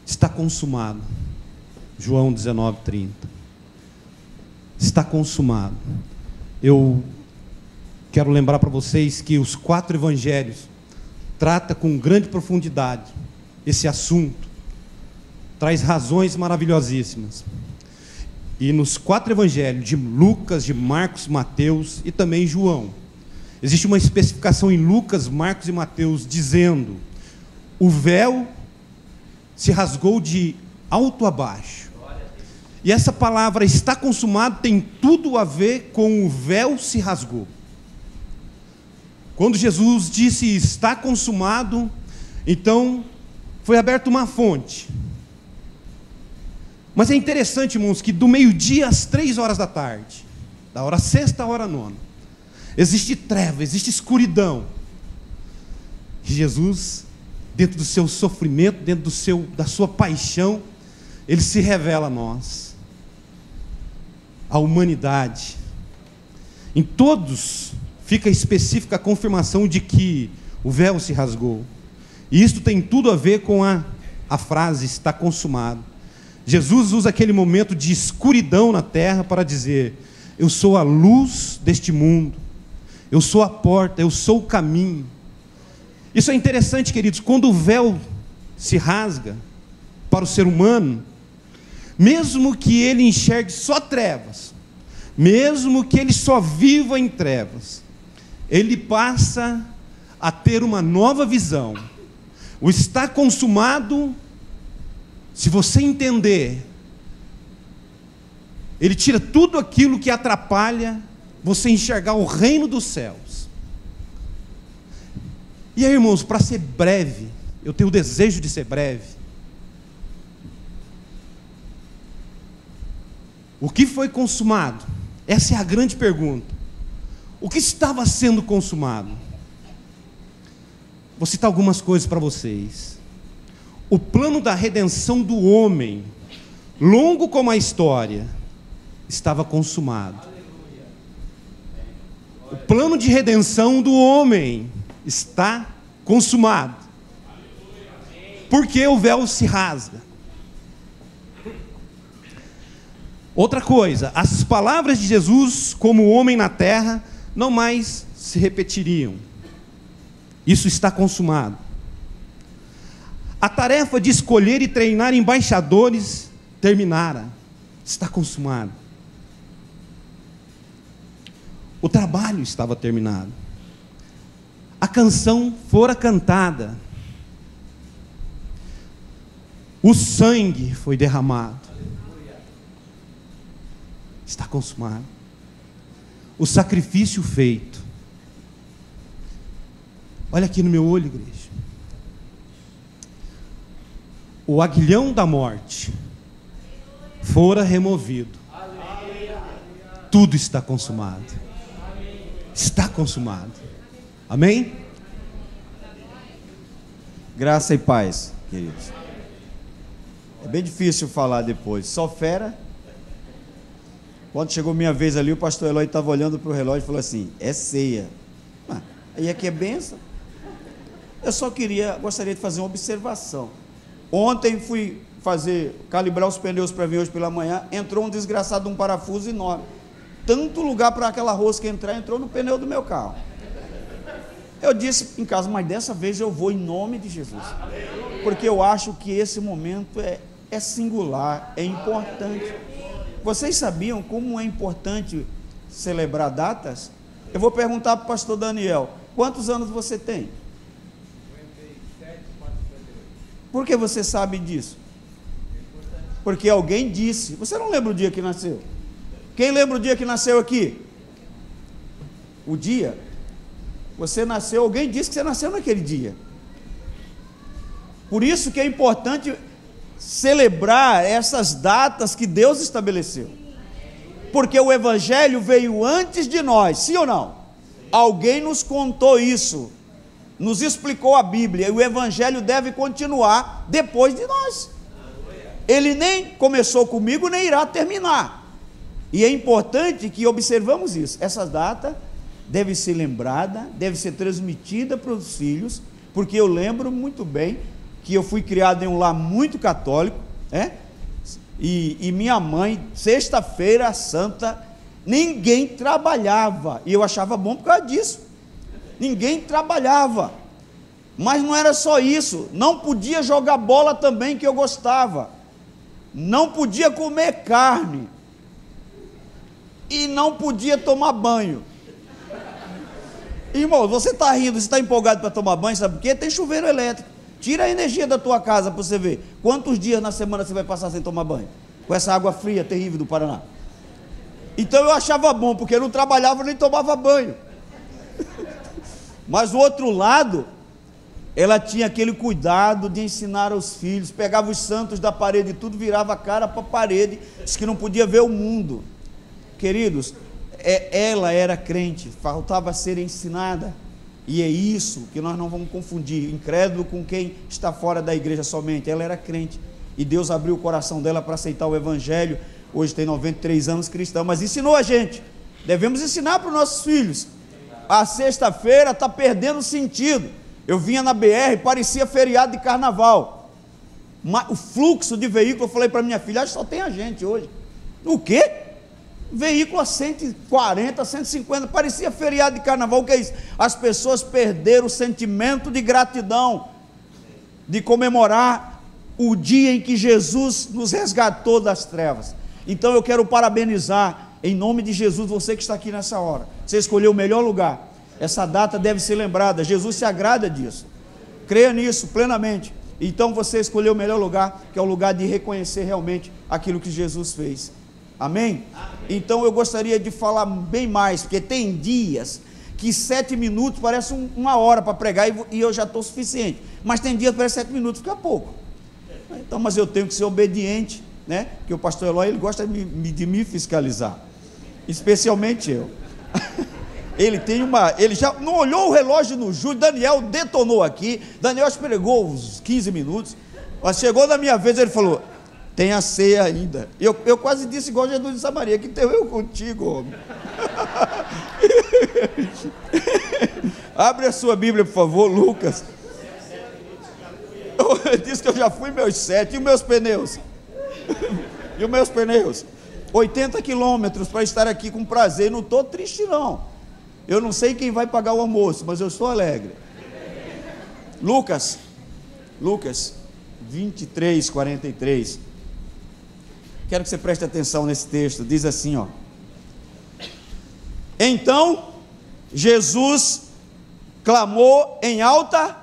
Está consumado. João 19:30. está consumado. Eu quero lembrar para vocês que os 4 evangelhos tratam com grande profundidade esse assunto, traz razões maravilhosíssimas. E nos 4 evangelhos, de Lucas, de Marcos, Mateus e também João, existe uma especificação em Lucas, Marcos e Mateus dizendo: o véu se rasgou de alto a baixo. E essa palavra está consumado tem tudo a ver com o véu se rasgou. Quando Jesus disse está consumado, então foi aberta uma fonte. Mas é interessante, irmãos, que do meio-dia às 3 horas da tarde, da hora sexta à hora nona, existe treva, existe escuridão. E Jesus, dentro do seu sofrimento, dentro da sua paixão, Ele se revela a nós, a humanidade. Em todos fica específica a confirmação de que o véu se rasgou. E isto tem tudo a ver com a frase está consumado. Jesus usa aquele momento de escuridão na terra para dizer: eu sou a luz deste mundo, eu sou a porta, eu sou o caminho. Isso é interessante, queridos, quando o véu se rasga para o ser humano, mesmo que ele enxergue só trevas, mesmo que ele só viva em trevas, ele passa a ter uma nova visão. O está consumado, se você entender, ele tira tudo aquilo que atrapalha você enxergar o reino dos céus. E aí, irmãos, para ser breve, eu tenho o desejo de ser breve. O que foi consumado? Essa é a grande pergunta. O que estava sendo consumado? Vou citar algumas coisas para vocês. O plano da redenção do homem, longo como a história, estava consumado. O plano de redenção do homem está consumado. Porque o véu se rasga. Outra coisa, as palavras de Jesus como homem na terra não mais se repetiriam. Isso está consumado. A tarefa de escolher e treinar embaixadores terminara. Está consumado. O trabalho estava terminado. A canção fora cantada. O sangue foi derramado. Está consumado. O sacrifício feito. Olha aqui no meu olho, igreja. O aguilhão da morte fora removido. Tudo está consumado. Está consumado. Amém? Graça e paz, queridos. É bem difícil falar depois. Só fera. Quando chegou minha vez ali, o pastor Eloy estava olhando para o relógio e falou assim: é ceia. Aí aqui é bênção. Eu só gostaria de fazer uma observação. Ontem fui calibrar os pneus para vir hoje pela manhã, entrou um desgraçado de um parafuso enorme. Tanto lugar para aquela rosca entrar, entrou no pneu do meu carro. Eu disse em casa, mas dessa vez eu vou em nome de Jesus. Porque eu acho que esse momento é singular, é importante. Vocês sabiam como é importante celebrar datas? Eu vou perguntar para o pastor Daniel, quantos anos você tem? Por que você sabe disso? Porque alguém disse. Você não lembra o dia que nasceu? Quem lembra o dia que nasceu aqui? O dia? Você nasceu, alguém disse que você nasceu naquele dia. Por isso que é importante celebrar essas datas que Deus estabeleceu. Porque o Evangelho veio antes de nós, sim ou não? Alguém nos contou isso, nos explicou a Bíblia, e o Evangelho deve continuar depois de nós. Ele nem começou comigo, nem irá terminar. E é importante que observamos isso. Essa data deve ser lembrada, deve ser transmitida para os filhos, porque eu lembro muito bem que eu fui criado em um lar muito católico, e minha mãe, sexta-feira santa, Ninguém trabalhava, e eu achava bom por causa disso. Ninguém trabalhava, mas não era só isso, não podia jogar bola também, que eu gostava, não podia comer carne, e não podia tomar banho. Irmão, você está rindo, você está empolgado para tomar banho, sabe por quê? Tem chuveiro elétrico. Tira a energia da tua casa para você ver quantos dias na semana você vai passar sem tomar banho, com essa água fria terrível do Paraná. Então eu achava bom, porque eu não trabalhava nem tomava banho. Mas o outro lado, ela tinha aquele cuidado de ensinar aos filhos, pegava os santos da parede e tudo, virava a cara para a parede, disse que não podia ver o mundo. Queridos, ela era crente, faltava ser ensinada, e é isso que nós não vamos confundir, incrédulo com quem está fora da igreja somente. Ela era crente, e Deus abriu o coração dela para aceitar o evangelho. Hoje tem 93 anos cristã, mas ensinou a gente. Devemos ensinar para os nossos filhos. A sexta-feira está perdendo sentido. Eu vinha na BR, parecia feriado de carnaval. O fluxo de veículo, eu falei para minha filha, só tem a gente hoje. O quê? Veículo a 140, 150, parecia feriado de carnaval. O que é isso? As pessoas perderam o sentimento de gratidão, de comemorar o dia em que Jesus nos resgatou das trevas. Então eu quero parabenizar, em nome de Jesus, você que está aqui nessa hora. Você escolheu o melhor lugar. Essa data deve ser lembrada. Jesus se agrada disso. Creia nisso plenamente. Então você escolheu o melhor lugar, que é o lugar de reconhecer realmente aquilo que Jesus fez. Amém? Então eu gostaria de falar bem mais, porque tem dias que 7 minutos parece uma hora para pregar e eu já estou suficiente. Mas tem dias que parece 7 minutos, fica pouco. Então, mas eu tenho que ser obediente, né? Porque o pastor Eloy, ele gosta de me fiscalizar, especialmente eu. Ele já não olhou o relógio no Júlio. Daniel detonou aqui. Daniel pregou uns 15 minutos, mas chegou na minha vez, ele falou: tem a ceia ainda. Eu quase disse igual Jesus de Samaria: que tenho eu contigo, homem. Abre a sua Bíblia, por favor, Lucas. Eu disse que eu já fui meus 7. E os meus pneus? E os meus pneus? 80 quilômetros para estar aqui com prazer. Não estou triste, não. Eu não sei quem vai pagar o almoço, mas eu estou alegre. Lucas 23, 43. Quero que você preste atenção nesse texto. Diz assim, ó: então Jesus clamou em alta.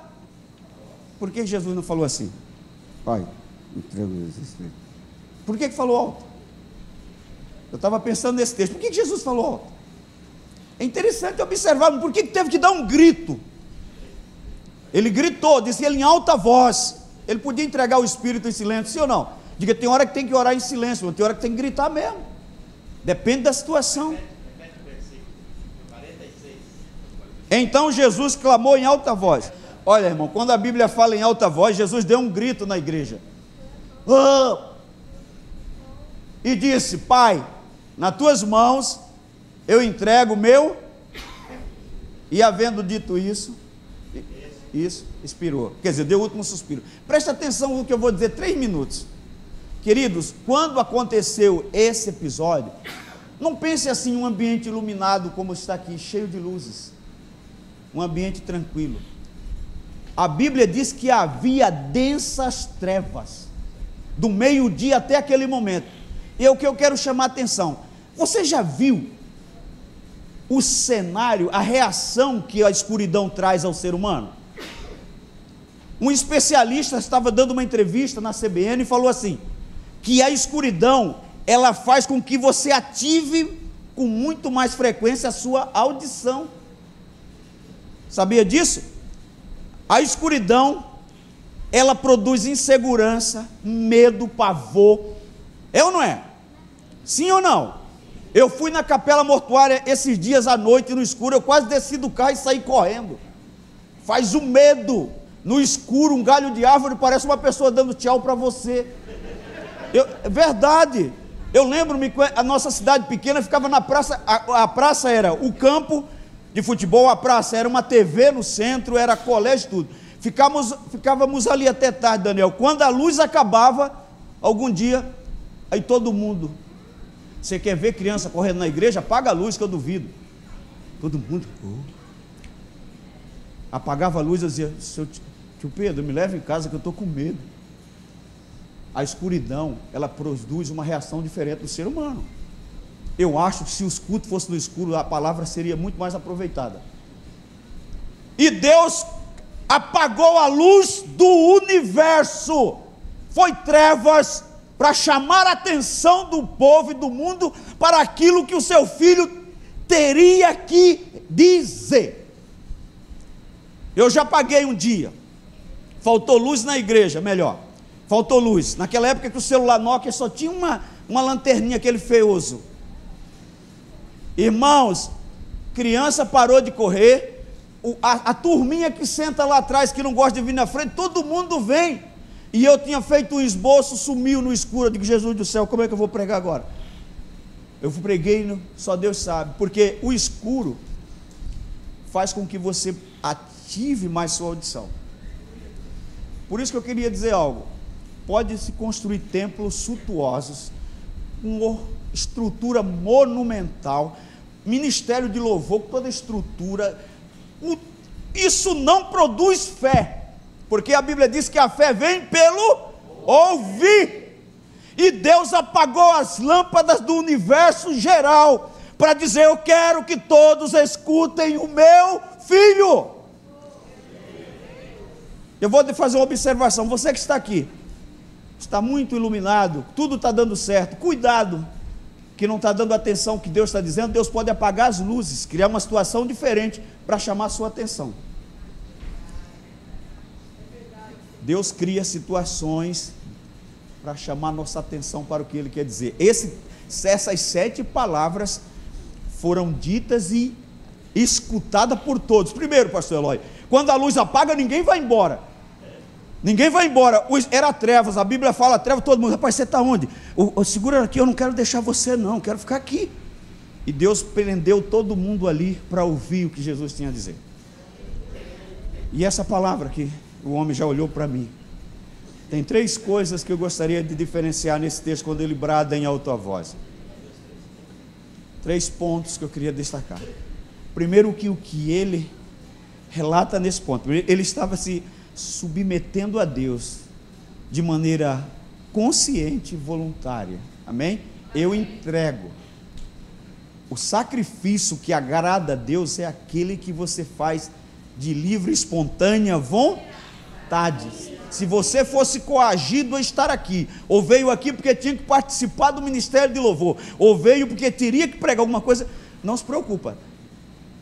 Por que Jesus não falou assim? Pai, por que falou alto? Eu estava pensando nesse texto. Por que Jesus falou alto? É interessante observar. Por que teve que dar um grito? Ele gritou, disse ele em alta voz. Ele podia entregar o Espírito em silêncio, sim ou não? Diga, tem hora que tem que orar em silêncio, mas tem hora que tem que gritar mesmo. Depende da situação. Então Jesus clamou em alta voz. Olha, irmão, quando a Bíblia fala em alta voz, Jesus deu um grito na igreja. Oh! E disse: Pai, nas tuas mãos eu entrego o meu. E havendo dito isso, expirou. Quer dizer, deu o último suspiro. Presta atenção no que eu vou dizer, 3 minutos. Queridos, quando aconteceu esse episódio, não pense assim, um ambiente iluminado como está aqui, cheio de luzes. Um ambiente tranquilo. A Bíblia diz que havia densas trevas, do meio-dia até aquele momento. E é o que eu quero chamar a atenção. Você já viu o cenário, a reação que a escuridão traz ao ser humano? Um especialista estava dando uma entrevista na CBN e falou assim, que a escuridão, ela faz com que você ative com muito mais frequência a sua audição. Sabia disso? A escuridão, ela produz insegurança, medo, pavor. É ou não é? Sim ou não? Eu fui na capela mortuária esses dias à noite no escuro, eu quase desci do carro e saí correndo. Faz um medo. No escuro, um galho de árvore parece uma pessoa dando tchau para você. Verdade. Eu lembro-me que a nossa cidade pequena ficava na praça, a praça era o campo de futebol, a praça era uma TV no centro, era colégio, tudo. Ficávamos ali até tarde, Daniel. Quando a luz acabava, algum dia, aí todo mundo, Você quer ver criança correndo na igreja? Apaga a luz que eu duvido. Todo mundo apagava a luz e dizia: seu tio Pedro, me leva em casa que eu estou com medo. A escuridão, ela produz uma reação diferente do ser humano. Eu acho que se os cultos fossem no escuro, a palavra seria muito mais aproveitada. E Deus apagou a luz do universo. Foi trevas para chamar a atenção do povo e do mundo para aquilo que o seu filho teria que dizer. Eu já paguei um dia. Faltou luz na igreja, melhor. Faltou luz. Naquela época que o celular Nokia só tinha uma lanterninha, aquele feioso. Irmãos, criança parou de correr, a turminha que senta lá atrás, que não gosta de vir na frente, todo mundo vem. E eu tinha feito um esboço, sumiu no escuro. Eu digo: Jesus do céu, como é que eu vou pregar agora? Eu preguei, só Deus sabe, porque o escuro faz com que você ative mais sua audição. Por isso que eu queria dizer algo. Pode-se construir templos suntuosos, com estrutura monumental, ministério de louvor com toda a estrutura. Isso não produz fé, porque a Bíblia diz que a fé vem pelo ouvir. E Deus apagou as lâmpadas do universo geral para dizer: eu quero que todos escutem o meu filho. Eu vou fazer uma observação. Você que está aqui, está muito iluminado, tudo está dando certo. Cuidado, que não está dando atenção ao que Deus está dizendo. Deus pode apagar as luzes, criar uma situação diferente para chamar a sua atenção. Deus cria situações para chamar nossa atenção para o que Ele quer dizer. Essas 7 palavras foram ditas e escutadas por todos. Primeiro, pastor Eloy, quando a luz apaga, ninguém vai embora. Ninguém vai embora. Era trevas, a Bíblia fala trevas, todo mundo: rapaz, você está onde? Segura aqui, eu não quero deixar você não, quero ficar aqui. E Deus prendeu todo mundo ali para ouvir o que Jesus tinha a dizer. E essa palavra que o homem já olhou para mim, tem 3 coisas que eu gostaria de diferenciar nesse texto quando ele brada em alta voz. 3 pontos que eu queria destacar. Primeiro, o que ele relata nesse ponto. Ele estava se submetendo a Deus de maneira consciente e voluntária. Amém? Eu entrego. O sacrifício que agrada a Deus é aquele que você faz de livre e espontânea vontade. Se você fosse coagido a estar aqui, ou veio aqui porque tinha que participar do ministério de louvor, ou veio porque teria que pregar alguma coisa, não se preocupa.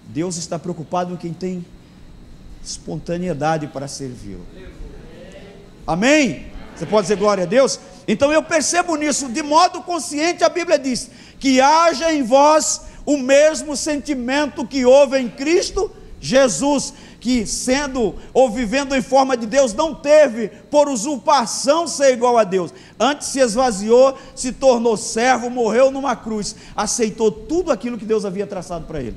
Deus está preocupado em quem tem espontaneidade para servi-lo. Amém? Você pode dizer glória a Deus? Então eu percebo nisso, de modo consciente. A Bíblia diz: que haja em vós o mesmo sentimento que houve em Cristo Jesus, que sendo ou vivendo em forma de Deus, não teve por usurpação ser igual a Deus, antes se esvaziou, se tornou servo, morreu numa cruz, aceitou tudo aquilo que Deus havia traçado para ele.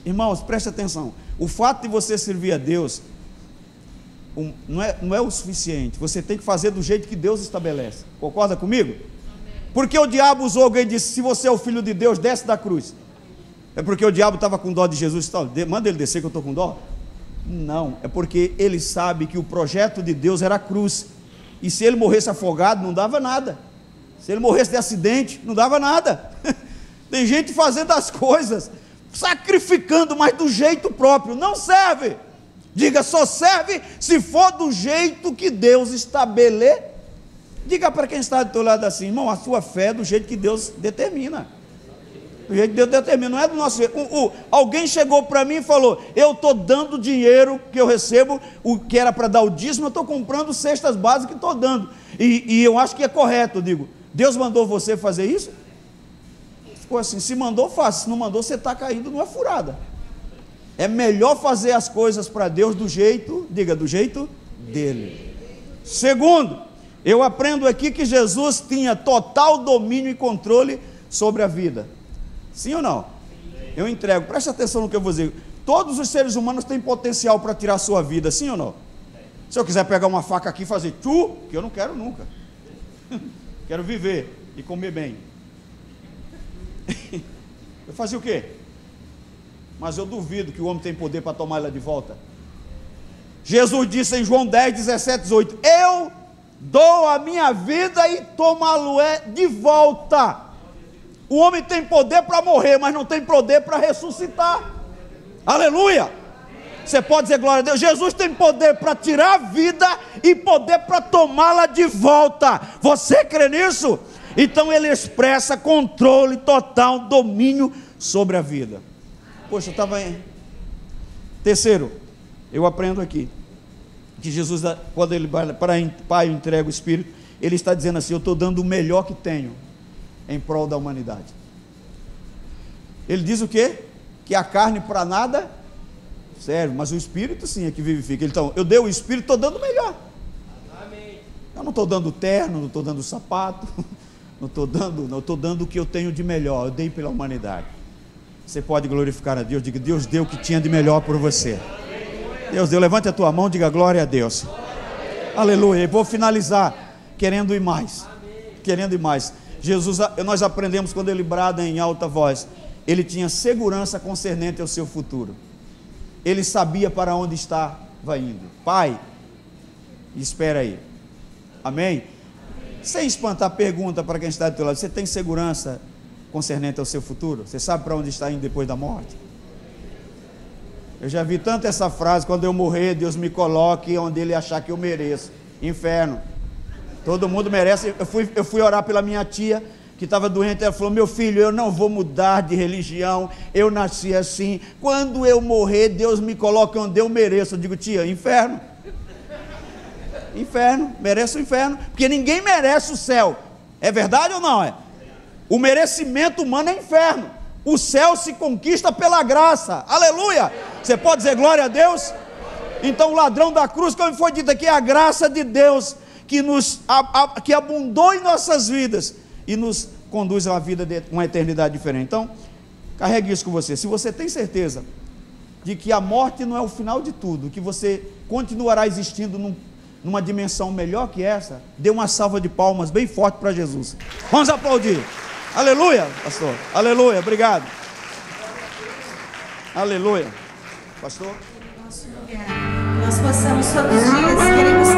Irmãos, preste atenção. O fato de você servir a Deus não é o suficiente. Você tem que fazer do jeito que Deus estabelece. Concorda comigo? Porque o diabo usou alguém e disse: se você é o filho de Deus, desce da cruz. É porque o diabo estava com dó de Jesus? Manda ele descer que eu estou com dó? Não, é porque ele sabe que o projeto de Deus era a cruz. E se ele morresse afogado, não dava nada. Se ele morresse de acidente, não dava nada. Tem gente fazendo as coisas, sacrificando, mas do jeito próprio. Não serve. Diga: só serve se for do jeito que Deus estabelece. Diga para quem está do teu lado assim: irmão, a sua fé é do jeito que Deus determina. Do jeito que Deus determina, não é do nosso jeito. Alguém chegou para mim e falou: eu estou dando dinheiro que eu recebo, o que era para dar o dízimo, eu estou comprando cestas básicas e estou dando. E eu acho que é correto. Eu digo: Deus mandou você fazer isso? Ficou assim: se mandou, faça. Se não mandou, você está caindo numa furada. É melhor fazer as coisas para Deus do jeito, diga, do jeito dele. Segundo, eu aprendo aqui que Jesus tinha total domínio e controle sobre a vida. Sim ou não? Eu entrego. Preste atenção no que eu vou dizer. Todos os seres humanos têm potencial para tirar a sua vida, sim ou não? Se eu quiser pegar uma faca aqui e fazer que eu não quero nunca. Quero viver e comer bem. Eu fazia o quê? Mas eu duvido que o homem tem poder para tomar ela de volta. Jesus disse em João 10, 17, 18: eu dou a minha vida e tomá-lo-é de volta. O homem tem poder para morrer, mas não tem poder para ressuscitar. Aleluia! Você pode dizer glória a Deus. Jesus tem poder para tirar a vida e poder para tomá-la de volta. Você crê nisso? Então ele expressa controle total, domínio sobre a vida. Poxa, eu estava em... Terceiro, eu aprendo aqui que Jesus, quando ele vai para Pai, entrega o Espírito, ele está dizendo assim: eu estou dando o melhor que tenho em prol da humanidade. Ele diz o quê? Que a carne para nada serve, mas o Espírito sim é que vivifica. Então, eu dei o Espírito, estou dando o melhor. Amém. Eu não estou dando terno, não estou dando sapato, não estou dando o que eu tenho de melhor. Eu dei pela humanidade. Você pode glorificar a Deus, diga: Deus deu o que tinha de melhor por você. Deus deu, levante a tua mão, diga glória a Deus. Aleluia. E vou finalizar querendo ir mais. Querendo ir mais. Jesus, nós aprendemos quando ele brada em alta voz, ele tinha segurança concernente ao seu futuro. Ele sabia para onde estava indo. Pai, espera aí. Amém? Sem espantar, pergunta para quem está do teu lado: você tem segurança concernente ao seu futuro? Você sabe para onde está indo depois da morte? Eu já vi tanto essa frase: quando eu morrer, Deus me coloque onde Ele achar que eu mereço. Inferno. Todo mundo merece. Eu fui orar pela minha tia, que estava doente. Ela falou: meu filho, eu não vou mudar de religião, eu nasci assim. Quando eu morrer, Deus me coloque onde eu mereço. Eu digo: tia, inferno. Inferno, mereço o inferno, porque ninguém merece o céu. É verdade ou não é? O merecimento humano é inferno. O céu se conquista pela graça. Aleluia! Você pode dizer glória a Deus? Então o ladrão da cruz, como foi dito aqui, é a graça de Deus que abundou em nossas vidas e nos conduz a uma vida de uma eternidade diferente. Então, carregue isso com você. Se você tem certeza de que a morte não é o final de tudo, que você continuará existindo numa dimensão melhor que essa, dê uma salva de palmas bem forte para Jesus. Vamos aplaudir. Aleluia, pastor. Aleluia, obrigado. Aleluia. Pastor? Nós possamos todos os dias, queremos